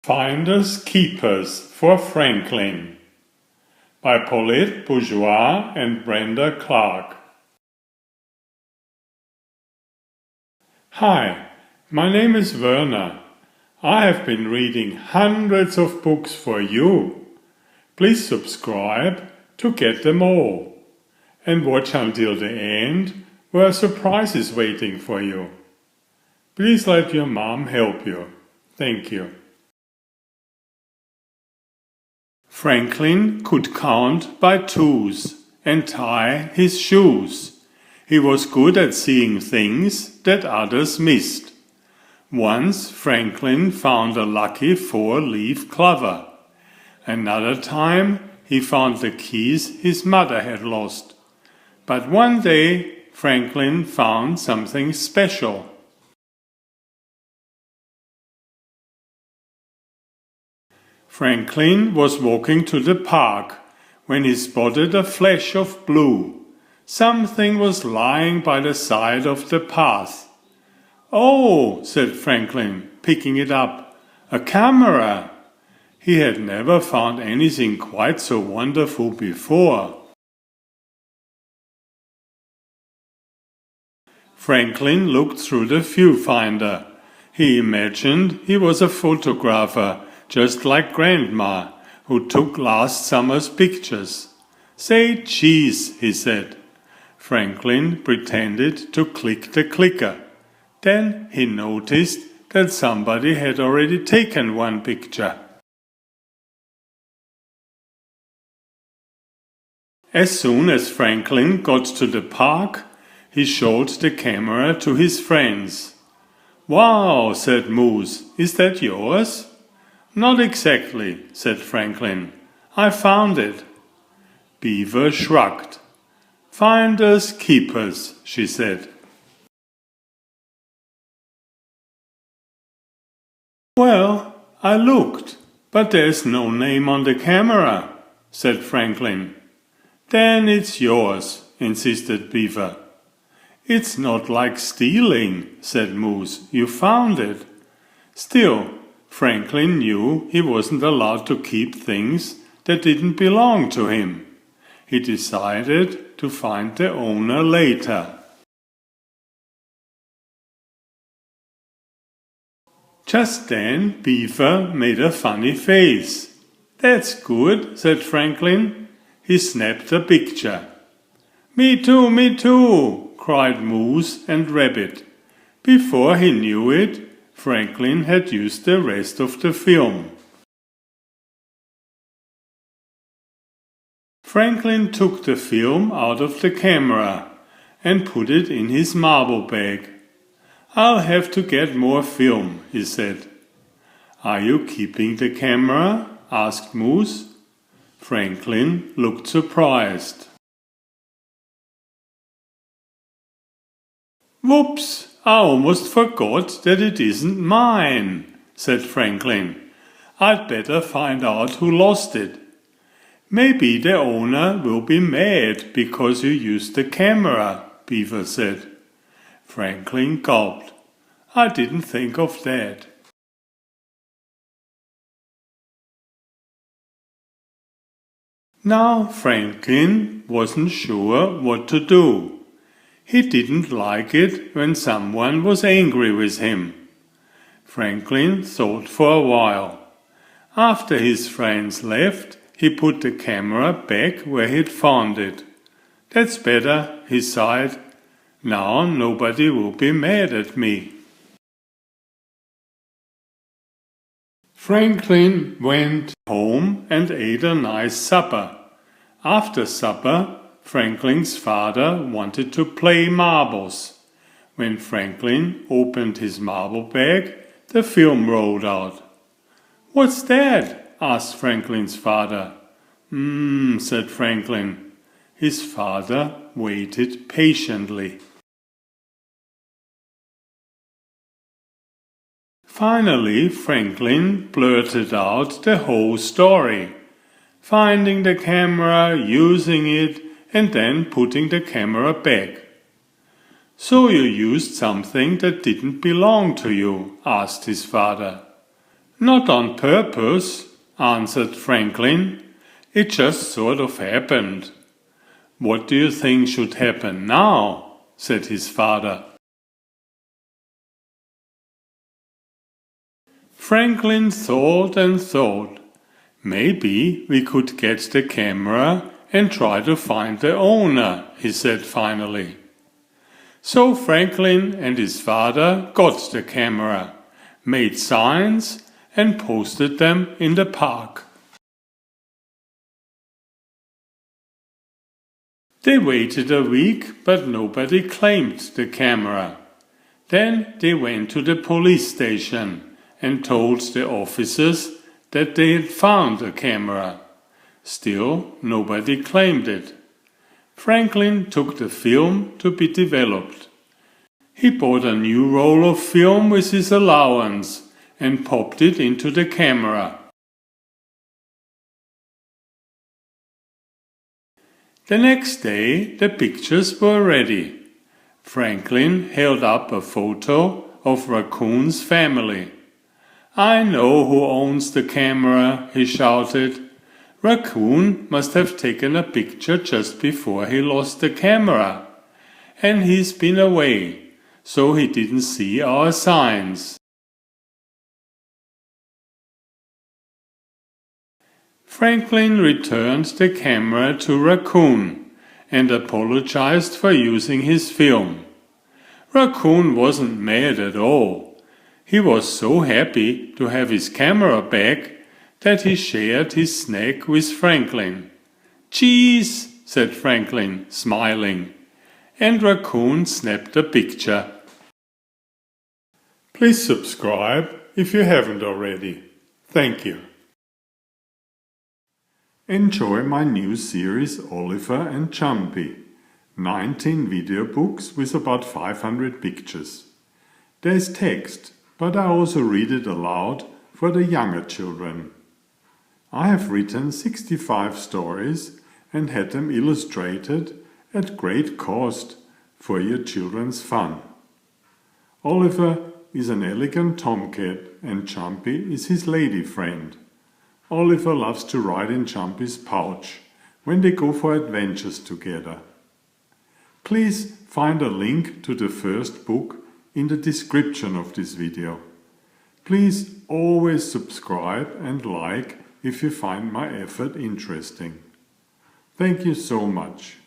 Finders Keepers for Franklin by Paulette, Bourgeois and Brenda Clark. Hi, my name is Werner. I have been reading hundreds of books for you. Please subscribe to get them all. And watch until the end, where a surprise is waiting for you. Please let your mom help you. Thank you. Franklin could count by twos and tie his shoes. He was good at seeing things that others missed. Once Franklin found a lucky 4-leaf clover. Another time he found the keys his mother had lost. But one day Franklin found something special. Franklin was walking to the park when he spotted a flash of blue. Something was lying by the side of the path. "Oh," said Franklin, picking it up, "a camera!" He had never found anything quite so wonderful before. Franklin looked through the viewfinder. He imagined he was a photographer, just like Grandma, who took last summer's pictures. "Say cheese," he said. Franklin pretended to click the clicker. Then he noticed that somebody had already taken one picture. As soon as Franklin got to the park, he showed the camera to his friends. "Wow," said Moose, "is that yours?" "Not exactly," said Franklin. "I found it." Beaver shrugged. "Finders keepers," she said. "Well, I looked, but there's no name on the camera," said Franklin. "Then it's yours," insisted Beaver. "It's not like stealing," said Moose. "You found it." Still, Franklin knew he wasn't allowed to keep things that didn't belong to him. He decided to find the owner later. Just then Beaver made a funny face. "That's good," said Franklin. He snapped a picture. "Me too, me too," cried Moose and Rabbit. Before he knew it, Franklin had used the rest of the film. Franklin took the film out of the camera and put it in his marble bag. "I'll have to get more film," he said. "Are you keeping the camera?" asked Moose. Franklin looked surprised. "Whoops! I almost forgot that it isn't mine," said Franklin. "I'd better find out who lost it." "Maybe the owner will be mad because you used the camera," Beaver said. Franklin gulped. "I didn't think of that." Now Franklin wasn't sure what to do. He didn't like it when someone was angry with him. Franklin thought for a while. After his friends left, he put the camera back where he'd found it. "That's better," he sighed. "Now nobody will be mad at me." Franklin went home and ate a nice supper. After supper, Franklin's father wanted to play marbles. When Franklin opened his marble bag, the film rolled out. "What's that?" asked Franklin's father. Said Franklin. His father waited patiently. Finally, Franklin blurted out the whole story. Finding the camera, using it, and then putting the camera back. "So you used something that didn't belong to you?" asked his father. "Not on purpose," answered Franklin. "It just sort of happened." "What do you think should happen now?" said his father. Franklin thought and thought. "Maybe we could get the camera and try to find the owner," he said finally. So Franklin and his father got the camera, made signs, and posted them in the park. They waited a week, but nobody claimed the camera. Then they went to the police station and told the officers that they had found the camera. Still, nobody claimed it. Franklin took the film to be developed. He bought a new roll of film with his allowance and popped it into the camera. The next day the pictures were ready. Franklin held up a photo of Raccoon's family. "I know who owns the camera," he shouted. "Raccoon must have taken a picture just before he lost the camera. And he's been away, so he didn't see our signs." Franklin returned the camera to Raccoon and apologized for using his film. Raccoon wasn't mad at all. He was so happy to have his camera back that he shared his snack with Franklin. "Cheese," said Franklin, smiling, and Raccoon snapped a picture. Please subscribe if you haven't already. Thank you. Enjoy my new series Oliver and Jumpy. 19 video books with about 500 pictures. There's text, but I also read it aloud for the younger children. I have written 65 stories and had them illustrated at great cost for your children's fun. Oliver is an elegant tomcat and Jumpy is his lady friend. Oliver loves to ride in Jumpy's pouch when they go for adventures together. Please find a link to the first book in the description of this video. Please always subscribe and like if you find my effort interesting. Thank you so much.